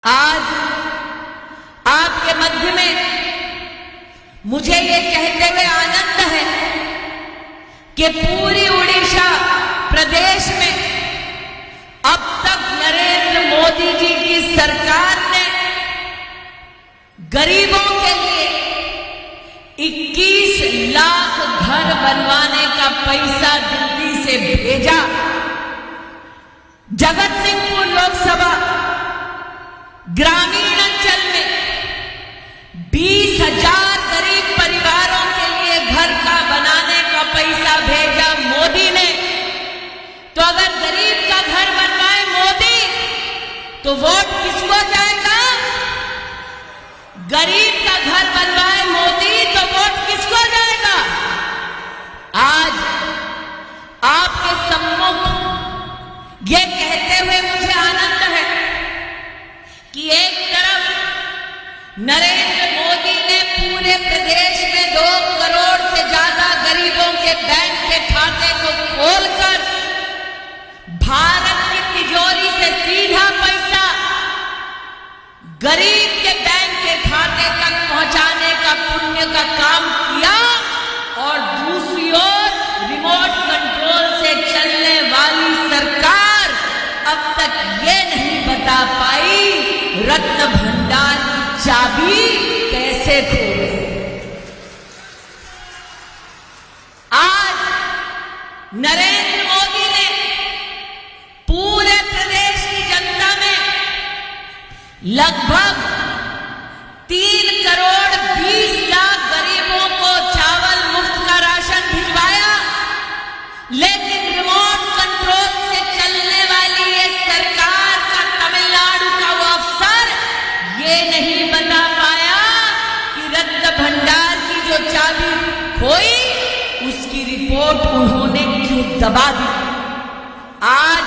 आज आपके मध्य में मुझे ये कहते हुए आनंद है कि पूरी उड़ीसा प्रदेश में अब तक नरेंद्र मोदी जी की सरकार ने गरीबों के लिए 21 लाख घर बनवाने का पैसा दिल्ली से भेजा। जगतसिंहपुर लोकसभा ग्रामीण अंचल में 20,000 गरीब परिवारों के लिए घर का बनाने का पैसा भेजा मोदी ने। तो अगर गरीब का घर बनवाए मोदी तो वोट किसको जाएगा? गरीब का घर बनवाए मोदी तो वोट किसको जाएगा? आज आपके सम्मुख ये कहते हुए मुझे आनंद है कि एक तरफ नरेंद्र मोदी ने पूरे प्रदेश में 2 करोड़ से ज्यादा गरीबों के बैंक के खाते को खोलकर भारत की तिजोरी से सीधा पैसा गरीब के बैंक के खाते तक पहुंचाने का पुण्य का काम किया, और दूसरी ओर रिमोट कंट्रोल से चलने वाली सरकार अब तक ये नहीं बता पाई रत्न भंडार की चाबी कैसे खोले। आज नरेंद्र मोदी ने पूरे प्रदेश की जनता में लगभग 3 करोड़ 20 लाख गरीबों को चावल मुफ्त का राशन भिजवाया, लेकिन रिमोट कंट्रोल से चलने वाली ये सरकार का तमिलनाडु का वो अफसर ये नहीं बता पाया कि रत्न भंडार की जो चाबी खोई उसकी रिपोर्ट उन्होंने क्यों दबा दी। आज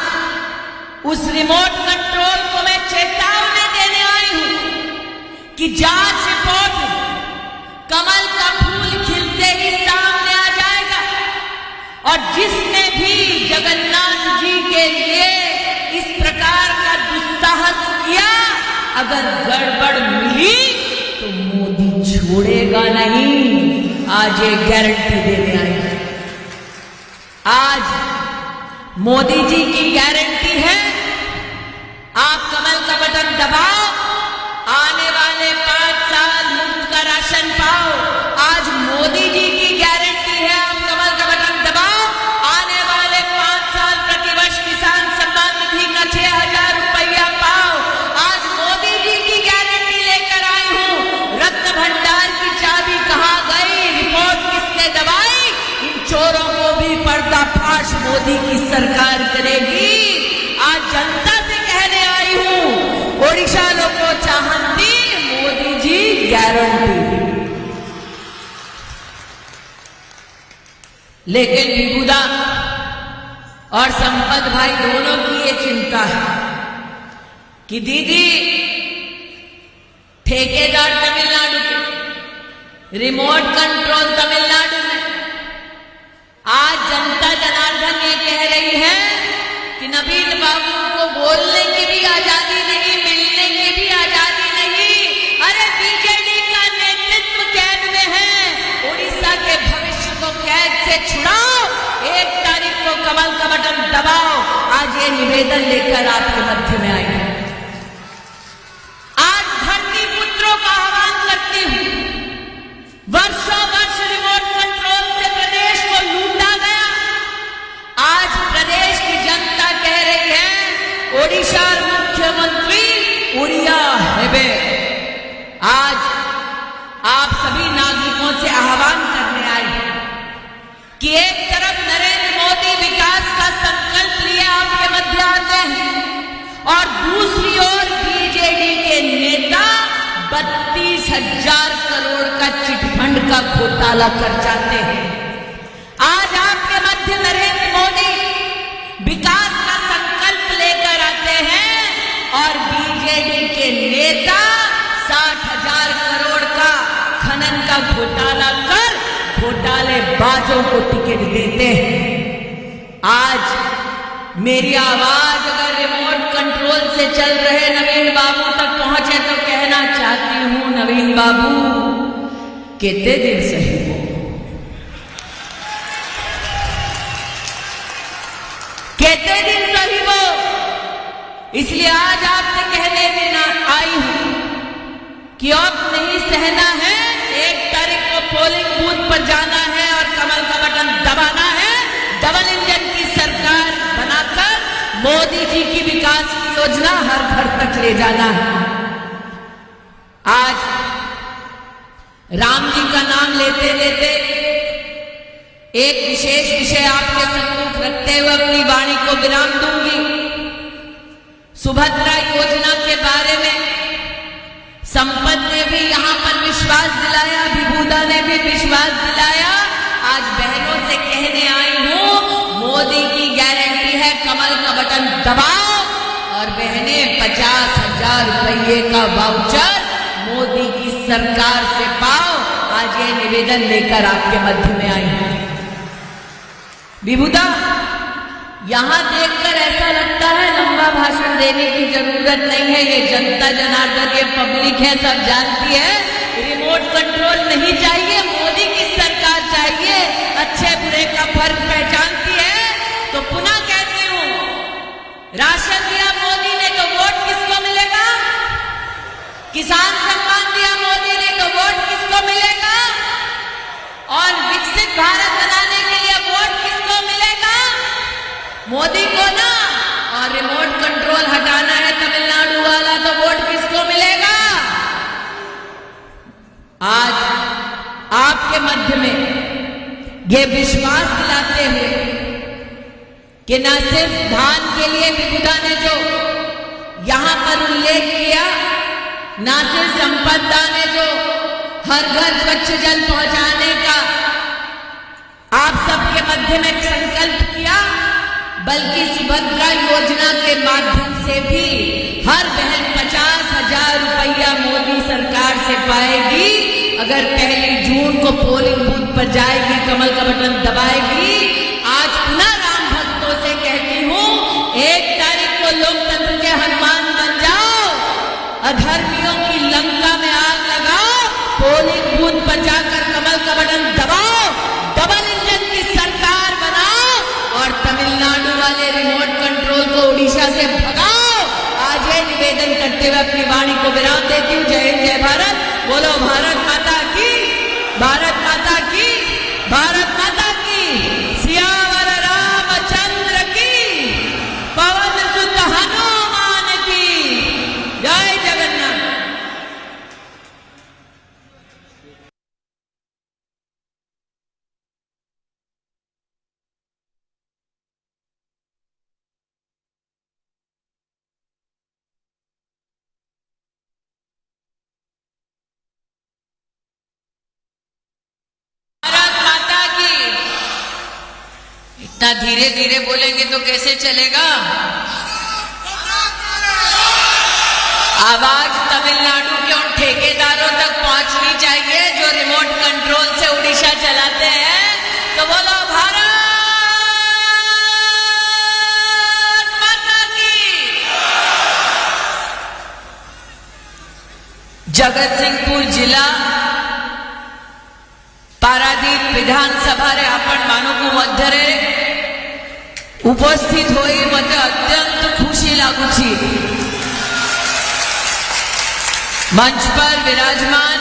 उस रिमोट कंट्रोल को मैं चेतावनी देने आई हूं कि जांच रिपोर्ट कमल का फूल खिलते ही सामने आ जाएगा, और जिसने भी जगन्नाथ जी के लिए इस प्रकार का दुस्साहस किया, अगर गड़बड़ मिली तो मोदी छोड़ेगा नहीं। आज ये गारंटी देने आई है। आज मोदी जी की गारंटी है, आप कमल का बटन दबाओ, आने वाले 5 साल मुफ्त का राशन पाओ। आज मोदी जी की गारंटी है, आप कमल का बटन दबाओ, आने वाले 5 साल प्रतिवर्ष किसान सम्मान निधि का 6,000 रुपया पाओ। आज मोदी जी की गारंटी लेकर आई हूं, रत्न भंडार की चाबी कहां गई, रिपोर्ट किसने दबाई, इन चोरों को भी पर्दाफाश मोदी की सरकार करेगी। आज जनता से कहने आई हूं, ओडिशा लोगों चाहती मोदी जी गारंटी। लेकिन विभुदा और संपत भाई दोनों की ये चिंता है कि दीदी ठेकेदार तमिलनाडु के, रिमोट कंट्रोल तमिलनाडु में। आज जनता जनार्दन ये कह रही है कि नवीन बाबू को बोलने की भी आजादी नहीं, मिलने की भी आजादी नहीं। अरे बीजेडी का नेतृत्व कैद में है, उड़ीसा के भविष्य को कैद से छुड़ाओ, 1 तारीख को कमल का बटन दबाओ। आज ये निवेदन लेकर आपके मध्य में आई है। आज धरती पुत्रों का आह्वान करती हूं, वर्षों वर्ष रिमोट कंट्रोल से प्रदेश को लूटा गया। आज प्रदेश की जनता कह रही है, ओडिशा मुख्यमंत्री उड़िया हेबे। आज आप सभी नागरिकों से आह्वान करने आई कि एक तरफ नरेंद्र मोदी विकास का संकल्प लिए आपके मध्य आते हैं, और दूसरी ओर बीजेडी के नेता 32,000 करोड़ का चिटफंड का घोटाला कर जाते हैं। आज आपके मध्य नरेंद्र मोदी विकास का संकल्प लेकर आते हैं, और बीजेडी के नेता 60,000 करोड़ का खनन का घोटाला कर घोटालेबाजों को टिकट देते हैं। आज मेरी आवाज अगर रिमोट कंट्रोल से चल रहे नवीन बाबू तक नवीन बाबू केते दिन सही केते दिन सही वो। इसलिए आज आपसे कहने देना आई हूं कि अब नहीं सहना है। 1 तारीख को पोलिंग बूथ पर जाना है और कमल का बटन दबाना है। डबल इंजन की सरकार बनाकर मोदी जी की विकास की योजना हर घर तक ले जाना है। आज राम जी का नाम लेते लेते एक विशेष विषय आपके सम्मुख रखते हुए अपनी वाणी को विराम दूंगी। सुभद्रा योजना के बारे में संपत ने भी यहां पर विश्वास दिलाया, विभूदा ने भी विश्वास दिलाया। आज बहनों से कहने आई हूं, मोदी की गारंटी है कमल का बटन दबाओ और बहनें 50,000 रुपये का वाउचर मोदी की सरकार से पाओ। आज ये निवेदन लेकर आपके मध्य में आई हूं। विभूदा, यहां देखकर ऐसा लगता है लंबा भाषण देने की जरूरत नहीं है। ये जनता जनार्दन, ये पब्लिक है, सब जानती है। रिमोट कंट्रोल नहीं चाहिए, मोदी की सरकार चाहिए। अच्छे बुरे का फर्क पहचानती है। तो पुनः कहती हूं, राशन दिया मोदी ने तो वोट किसको मिलेगा? किसान सम्मान दिया मोदी ने तो वोट किसको मिलेगा? और विकसित भारत बनाने के लिए वोट किसको मिलेगा? मोदी को ना। और रिमोट कंट्रोल हटाना है तमिलनाडु वाला तो वोट किसको मिलेगा? आज आपके मध्य में ये विश्वास दिलाते हुए कि न सिर्फ धान के लिए विभूदा ने जो यहां पर उल्लेख किया, न सिर्फ संपदा ने जो हर घर स्वच्छ जल पहुंचाने का आप सबके मध्य में संकल्प किया, बल्कि सुभद्रा योजना के माध्यम से भी हर बहन 50,000 रुपया मोदी सरकार से पाएगी। अगर 1 जून को पोलिंग बूथ पर जाएगी, कमल का बटन दबाएगी। आज पुनः राम भक्तों से कहती हूं, 1 तारीख को लोकतंत्र के हनुमान बन जाओ, अधर्मियों की लंका में आग लगाओ, पोलिंग बूथ पर जाकर कमल का बटन दबाओ, डबल इंजन की सरकार बनाओ और तमिलनाडु वाले रिमोट कंट्रोल को उड़ीसा से भगाओ। आज ये निवेदन करते हुए अपनी वाणी को विराम देती हूं। जय हिंद, जय भारत। बोलो भारत माता की, भारत माता की, भारत माता की। सियावर रामचंद्र की, पवन सुत हनुमान की। जय जगन्नाथ। इतना धीरे धीरे बोलेंगे तो कैसे चलेगा? आवाज तमिलनाडु के उन ठेकेदारों तक पहुंचनी चाहिए जो रिमोट कंट्रोल से उड़ीसा चलाते हैं। तो बोलो भारत माता की। जगत सिंहपुर जिला पारादीप विधानसभा रे आपण मानकू मध्यरे उपस्थित होई मते अत्यंत खुशी लागुची। मंच पर विराजमान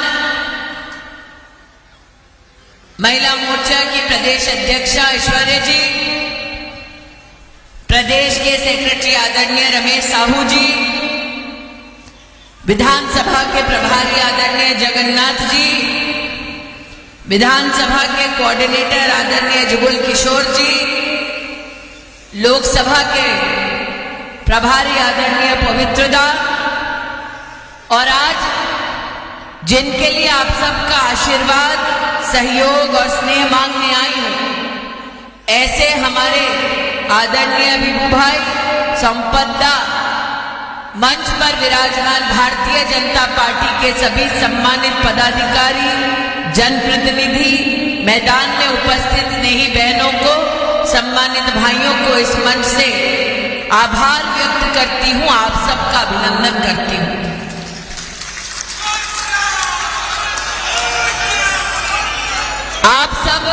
महिला मोर्चा की प्रदेश अध्यक्षा ऐश्वर्य जी, प्रदेश के सेक्रेटरी आदरणीय रमेश साहू जी, विधानसभा के प्रभारी आदरणीय जगन्नाथ जी, विधानसभा के कोऑर्डिनेटर आदरणीय जुगल किशोर जी, लोकसभा के प्रभारी आदरणीय पवित्रदा, और आज जिनके लिए आप सबका आशीर्वाद, सहयोग और स्नेह मांगने आई हूं, ऐसे हमारे आदरणीय विभू भाई, संपदा, मंच पर विराजमान भारतीय जनता पार्टी के सभी सम्मानित पदाधिकारी, जनप्रतिनिधि, मैदान में उपस्थित स्नेही बहनों को, सम्मानित भाइयों को इस मंच से आभार व्यक्त करती हूं, आप सबका अभिनंदन करती हूं। आप सब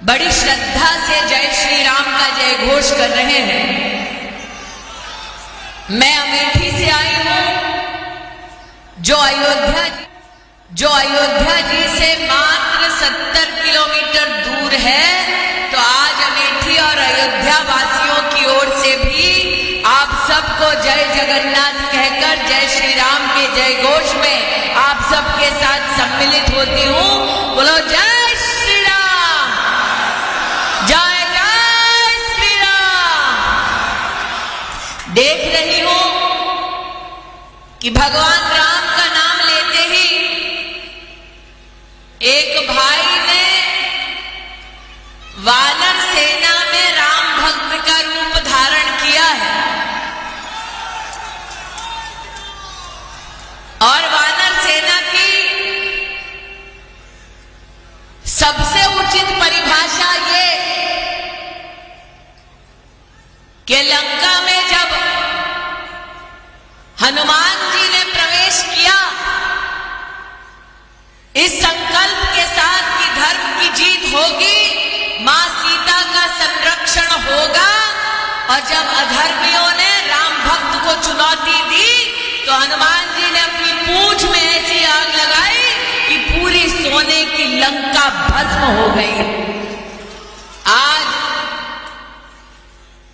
बड़ी श्रद्धा से जय श्री राम का जय घोष कर रहे हैं। मैं अमेठी से आई हूं, जो अयोध्या जी से मात्र 70 किलोमीटर दूर है। तो आज अमेठी और अयोध्या वासियों की ओर से भी आप सबको जय जगन्नाथ कहकर जय श्री राम के जय घोष में आप सबके साथ सम्मिलित होती हूं। बोलो जय श्री राम, जय जय श्री राम। देख रही हूं कि भगवान राम का नाम लेते ही एक भाई ने वानर सेना में राम भक्त का रूप धारण किया है और वानर सेना की सबसे उचित परिभाषा ये कि लंका में जब हनुमान जी ने प्रवेश किया इस संकल्प के साथ कि धर्म की जीत होगी, मां सीता का संरक्षण होगा, और जब अधर्मियों ने राम भक्त को चुनौती दी तो हनुमान जी ने अपनी पूंछ में ऐसी आग लगाई कि पूरी सोने की लंका भस्म हो गई। आज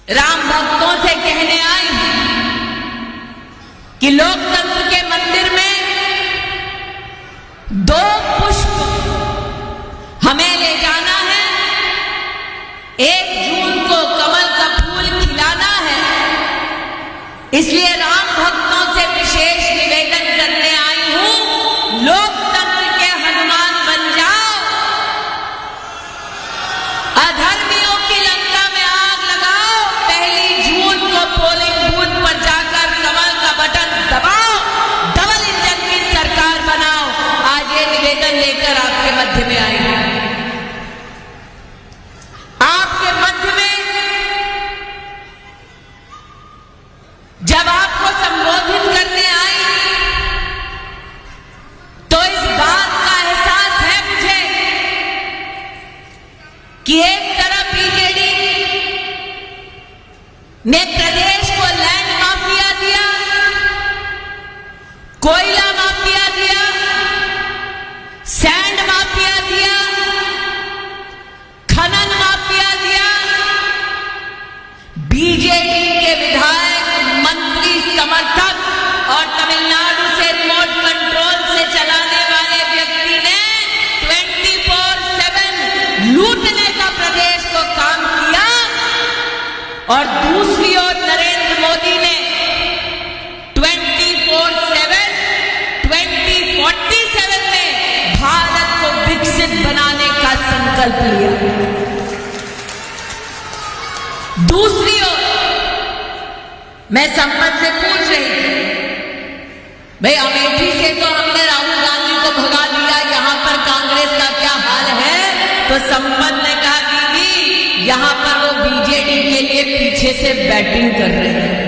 राम भक्तों से कहने आई कि लोकतंत्र के मंदिर में 2 पुष्प हमें ले जाना है। 1 जून को कमल का फूल खिलाना है। इसलिए राम भक्तों से विशेष निवेदन करने आई हूं, लोकतंत्र के हनुमान बन जाओ, अधर्मियों की लंका में आग लगाओ। 1 जून को पोलिंग बूथ पर जाकर कमल का बटन दबाओ, डबल इंजन की सरकार बनाओ। आज ये निवेदन लेकर आपके मध्य में आई हूं। आपके मध्य में जब आपको संबोधित करने आई तो इस बात का एहसास है मुझे कि एक तरफ बीजेडी ने प्रदेश को लैंड माफिया दिया, कोयला माफिया दिया, सैंड माफिया दिया, खनन माफिया दिया। बीजेडी के विधायक, मंत्री, समर्थक और तमिलनाडु से रिमोट कंट्रोल से चलाने वाले व्यक्ति ने 24/7 लूटने का प्रदेश को काम किया, और दूसरी ओर नरेंद्र मोदी ने 24/7 2047 में भारत को विकसित बनाने का संकल्प लिया। दूसरी ओर मैं संपत से पूछ रही थी, भाई अमेठी से तो हमने राहुल गांधी को भगा दिया, यहां पर कांग्रेस का क्या हाल है? तो संपत ने कहा दीदी यहां पर वो बीजेडी के लिए पीछे से बैटिंग कर रहे हैं।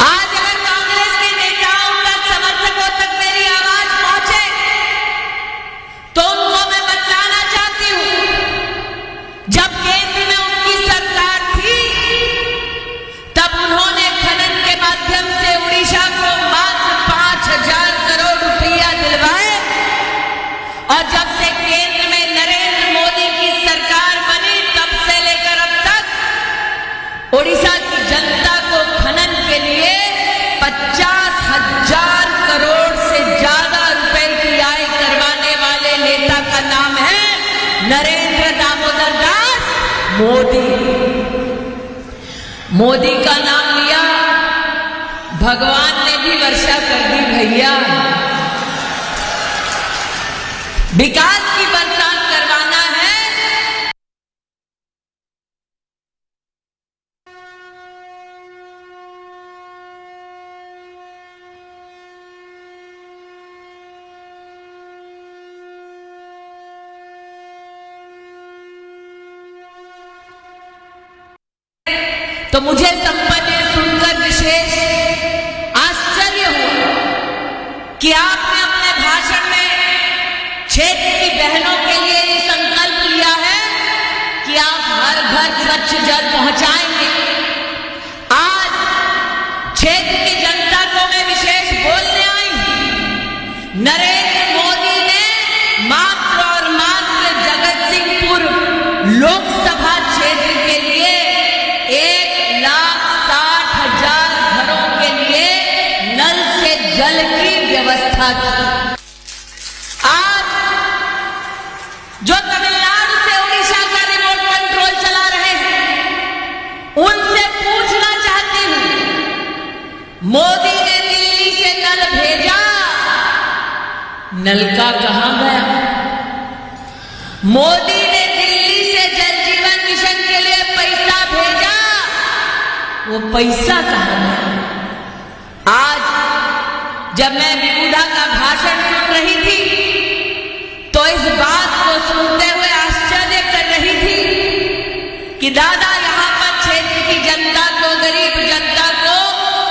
आज अगर कांग्रेस के नेताओं तक, समर्थकों तक मेरी आवाज पहुंचे तो उनको मैं बताना चाहती हूं, जब केंद्र में उनकी सरकार थी तब उन्होंने खनन के माध्यम से उड़ीसा को मात्र 5,000 करोड़ रुपया दिलवाए, और जब से केंद्र में नरेंद्र मोदी की सरकार बनी तब से लेकर अब तक उड़ीसा की जनता को खनन के लिए 50,000 करोड़ से ज्यादा रुपए की आय करवाने वाले नेता का नाम है नरेंद्र दामोदर दास मोदी। मोदी का नाम लिया, भगवान ने भी वर्षा कर दी भैया। विकास की बरसात करवाना है। तो मुझे संपत सुनकर विशेष आश्चर्य हुआ कि आपने अपने भाषण में क्षेत्र की बहनों के लिए ये संकल्प लिया है कि आप हर घर स्वच्छ जल पहुंचाएंगे। आज क्षेत्र की जनता को मैं विशेष बोलने आई हूं। नरेंद्र मोदी ने मात्र और मात्र जगत सिंहपुर लोकसभा क्षेत्र के लिए 1,60,000 घरों के लिए नल से जल की व्यवस्था की। आज जो तमिलनाडु से उड़ीसा का रिमोट कंट्रोल चला रहे हैं, उनसे पूछना चाहती हूं, मोदी ने दिल्ली से नल भेजा, नलका कहां गया? मोदी ने दिल्ली से जल जीवन मिशन के लिए पैसा भेजा, वो पैसा कहां गया? आज जब मैं विमुदा का भाषण सुन रही थी तो इस बात को सुनते हुए आश्चर्य कर रही थी कि दादा यहां पर क्षेत्र की जनता को, गरीब जनता को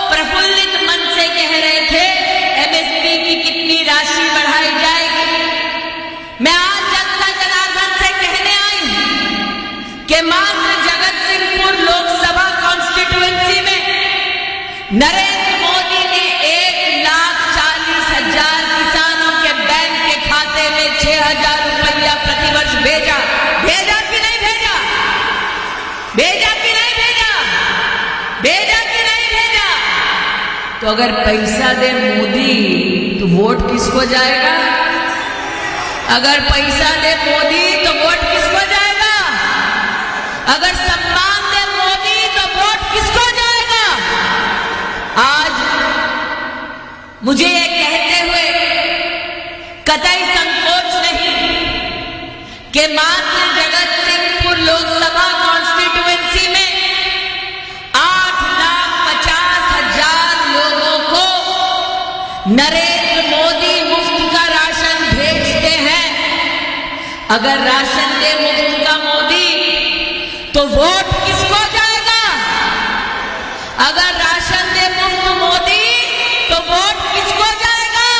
प्रफुल्लित मन से कह रहे थे एमएसपी की कितनी राशि बढ़ाई जाएगी। मैं आज जनता जनार्दन से कहने आई हूं कि मात्र जगत सिंहपुर लोकसभा कॉन्स्टिट्यूएंसी में नरेंद्र मोदी ने 1,40,000 किसानों के बैंक के खाते में 6,000 रुपया प्रतिवर्ष भेजा। भेजा कि नहीं भेजा? भेजा कि नहीं भेजा? भेजा कि नहीं भेजा? तो अगर पैसा दे मोदी तो वोट किसको जाएगा? अगर पैसा दे मोदी तो वोट किसको जाएगा? अगर सम्मान दे मोदी तो वोट किसको जाएगा? आज मुझे ये कहते हुए कतई संकोच नहीं कि मात्र जगत सिंहपुर लोकसभा कॉन्स्टिट्यूएंसी में 8,50,000 लोगों को नरेंद्र मोदी मुफ्त का राशन भेजते हैं। अगर राशन दे मुफ्त का मोदी तो वोट किसको जाएगा? अगर राशन दे मुफ्त मोदी तो वोट किसको जाएगा?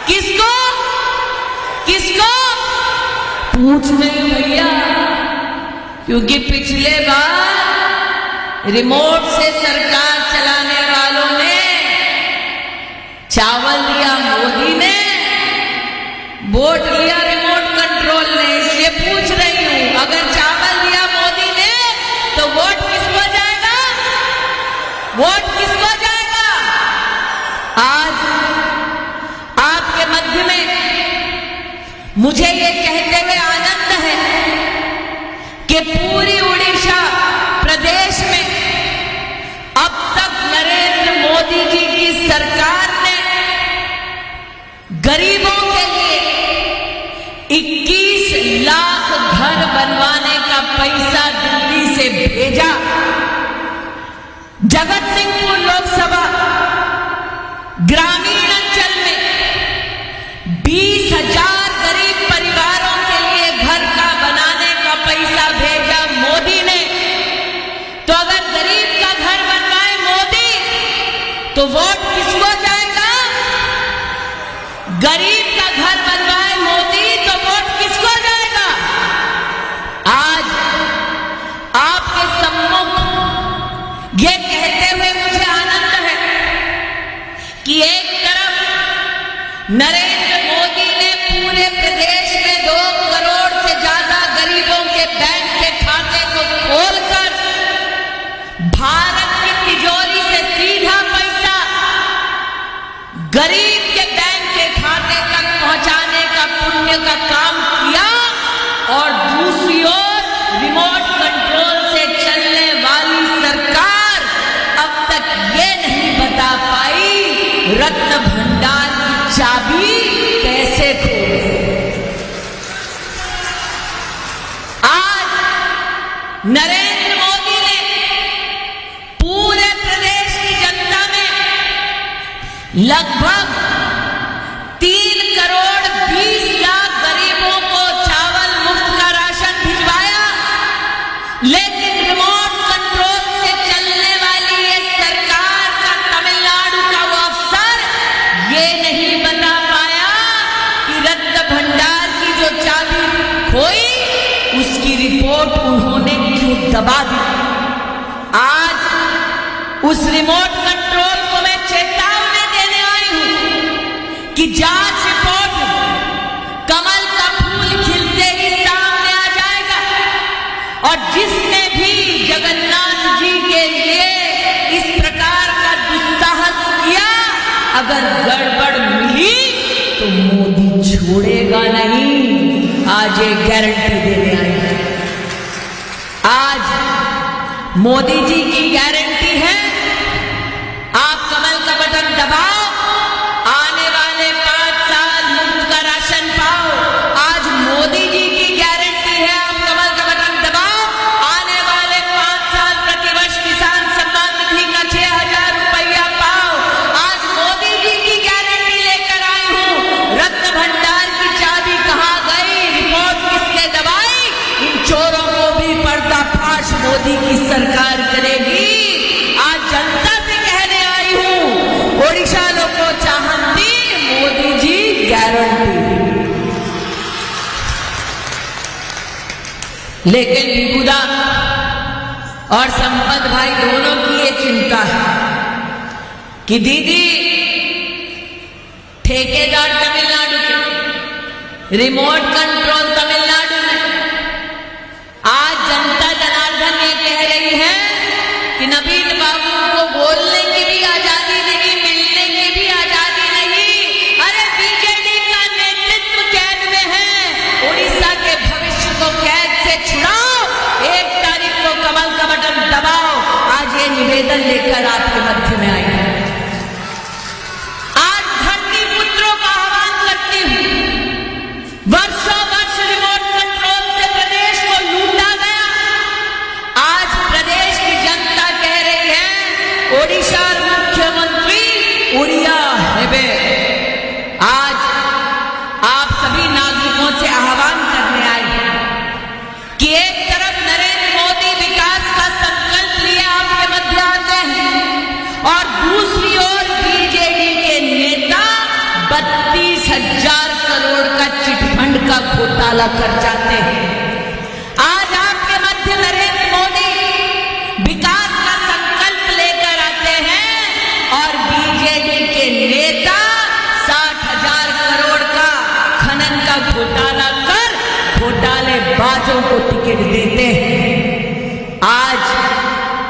किसको? किसको? पूछ नहीं भैया, क्योंकि पिछले बार रिमोट से सरकार चलाने वालों ने चावल दिया, मोदी ने वोट लिया रिमोट कंट्रोल ने। इसलिए पूछ रही हूं, अगर चावल दिया मोदी ने तो वोट किसको जाएगा? वोट किसको जाएगा? आज आपके मध्य में मुझे ये कहते हुए आनंद है कि पूरी उड़ीसा प्रदेश में अब तक नरेंद्र मोदी जी की सरकार ने गरीबों के लिए 21 लाख घर बनवाने का पैसा दिल्ली से भेजा। जगत सिंहपुर लोकसभा ग्रामीण अंचल में 20,000 गरीब परिवारों के लिए घर का बनाने का पैसा भेजा मोदी ने। तो अगर गरीब का घर बनवाए मोदी तो वोट किसको जाएगा? गरीब का घर बनवाए मोदी तो वोट किसको जाएगा? आज आपके सम्मुख ये कहते हुए मुझे आनंद है कि एक तरफ नरेंद्र मोदी ने पूरे प्रदेश में 2 करोड़ से ज्यादा गरीबों के बैंक के खाते को खोलकर भारत की तिजोरी से सीधा पैसा गरीब के बैंक के खाते तक पहुंचाने का पुण्य का काम किया, और दूसरी ओर रिमोट कंट्रोल से चलने वाली सरकार अब तक ये नहीं बता पाई रत्न भंडार की चाबी कैसे खोले। आज नरेंद्र मोदी ने पूरे प्रदेश की जनता में लगभग 3 करोड़ 20 लाख गरीबों को चावल मुफ्त का राशन भिजवाया, लेकिन रिमोट कंट्रोल से चलने वाली ये सरकार का तमिलनाडु का वो अफसर ये नहीं बता पाया कि रत्न रिमोट उन्होंने क्यों दबा दी? आज उस रिमोट कंट्रोल को मैं चेतावनी देने आई हूं कि जांच रिपोर्ट कमल का फूल खिलते ही सामने आ जाएगा, और जिसने भी जगन्नाथ जी के लिए इस प्रकार का दुस्साहस किया, अगर गड़बड़ मिली तो मोदी छोड़ेगा नहीं। आज ये गारंटी देने आई है। आज मोदी जी की गारंटी है, आप कमल का बटन दबाओ, आने वाले 5 साल मुफ्त का राशन पाओ। आज मोदी जी की गारंटी है, आप कमल का बटन दबाओ, आने वाले 5 साल प्रतिवर्ष किसान सम्मान निधि का 6,000 रुपया पाओ। आज मोदी जी की गारंटी लेकर आई हूं, रत्न भंडार की चाबी कहां गई, रिपोर्ट किसने दबाई, इन चोरों को भी पर्दाफाश मोदी की सरकार करेगी। आज जनता से कहने आई हूं, ओडिशा लोगों चाहती मोदी जी गारंटी। लेकिन विभुदा और संपत भाई दोनों की ये चिंता है कि दीदी ठेकेदार तमिलनाडु के, रिमोट कंट्रोल तमिलनाडु में। आज जनता जनार्दन ये कह रही है कि नवीन बाबू को बोलने की भी आजादी नहीं, मिलने की भी आजादी नहीं। अरे बीजेडी का नेतृत्व कैद में है, उड़ीसा के भविष्य को कैद से छुड़ाओ, 1 तारीख को कमल का बटन दबाओ। आज ये निवेदन लेकर आपके मध्य में आई है। आज धरती पुत्रों का आह्वान करती हूं, वर्षों वर्ष रिमोट कंट्रोल से प्रदेश को लूटा गया। आज प्रदेश की जनता कह रही है, ओडिशा मुख्यमंत्री उड़िया हेबे। आज आप सभी नागरिकों से आह्वान करने आए हैं कि एक तरफ नरेंद्र मोदी विकास का संकल्प लिए आपके मध्य आते हैं, और दूसरी ओर बीजेडी के नेता 32,000 करोड़ का चिटफंड का घोटाला कर जाते हैं। आज आपके मध्य नरेंद्र मोदी विकास का संकल्प लेकर आते हैं, और बीजेडी के नेता 60,000 करोड़ का खनन का घोटाला कर घोटालेबाजों को टिकट देते हैं। आज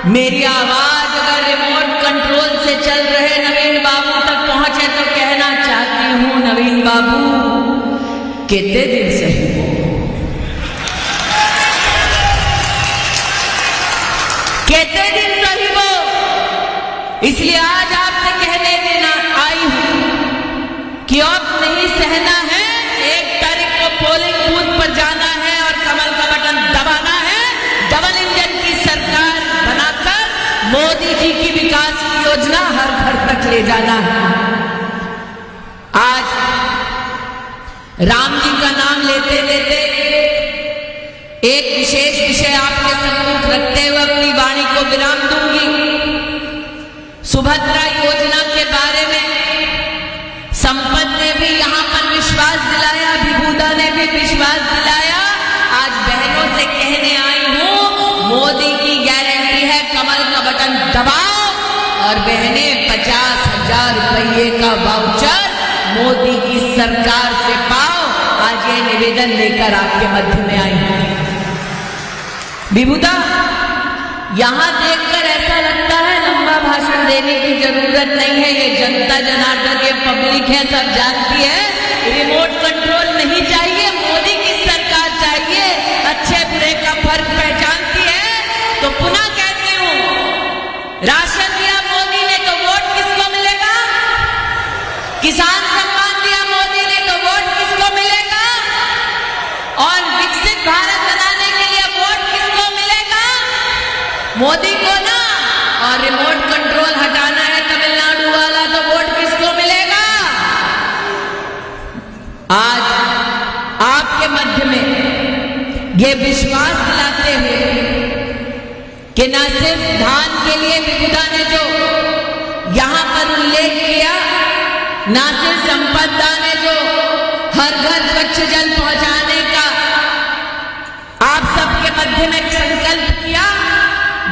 मेरी आवाज अगर रिमोट कंट्रोल से चल रहे नवीन बाबू तक पहुंचे तो कहना चाहती हूं, नवीन बाबू कितने दिन से हो, कितने दिन सही हो। इसलिए आज आपसे कहने देना आई हूं कि अब नहीं सहना है। 1 तारीख को पोलिंग बूथ पर जाना है और कमल का बटन दबाना है। डबल इंजन की सरकार बनाकर मोदी जी की विकास की योजना हर घर तक ले जाना है। आज राम जी का नाम लेते लेते एक विशेष विषय आपके सम्मुख रखते हुए अपनी वाणी को विराम दूंगी। सुभद्रा योजना के बारे में संपत ने भी यहां पर विश्वास दिलाया, विभूदा ने भी विश्वास दिलाया। आज बहनों से कहने आई हूं, मोदी की गारंटी है, कमल का बटन दबाओ और बहनें 50,000 रुपये का वाउचर मोदी की सरकार से पाओ। आज ये निवेदन लेकर आपके मध्य में आई हूं। विभूदा, यहां देखकर ऐसा लगता है लंबा भाषण देने की जरूरत नहीं है। ये जनता जनार्दन, ये पब्लिक है, सब जानती है। रिमोट कंट्रोल नहीं चाहिए, मोदी की सरकार चाहिए। अच्छे बुरे का फर्क पहचानती है। तो पुनः कहती हूं, राशन दिया मोदी ने तो वोट किसको मिलेगा? किसान सम्मान दिया मोदी ने तो वोट किसको मिलेगा? और विकसित भारत बनाने के लिए वोट किसको मिलेगा? मोदी को ना। और रिमोट कंट्रोल हटाना है तमिलनाडु वाला तो वोट किसको मिलेगा? आज आपके मध्य में ये विश्वास दिलाते हुए कि न सिर्फ धान के लिए विभुदा ने जो यहां पर उल्लेख किया, न सिर्फ संपदा ने जो हर घर स्वच्छ जल पहुंचाने का आप सबके मध्य माध्यम एक संकल्प किया,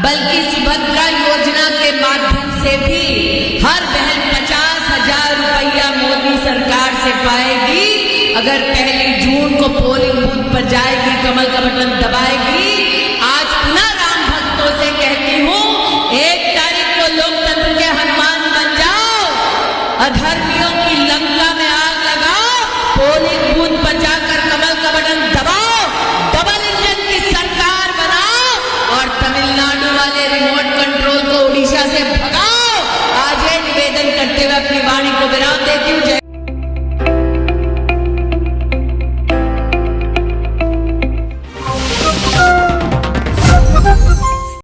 बल्कि सुभद्रा योजना के माध्यम से भी हर बहन 50,000 रुपया मोदी सरकार से पाएगी। अगर 1 जून को पोलिंग बूथ पर जाएगी, कमल का बटन दबाएगी। आज पुनः राम भक्तों से कहती हूँ, 1 तारीख को लोकतंत्र के हनुमान बन जाओ, अधर्मियों की लंका में आग लगाओ, पोलिंग बूथ पर जाकर कमल का बटन दबाओ, डबल इंजन की सरकार बनाओ और तमिलनाडु वाले रिमोट कंट्रोल को उड़ीसा से भगाओ। आज ये निवेदन करते हुए अपनी वाणी को विराम देती हूँ।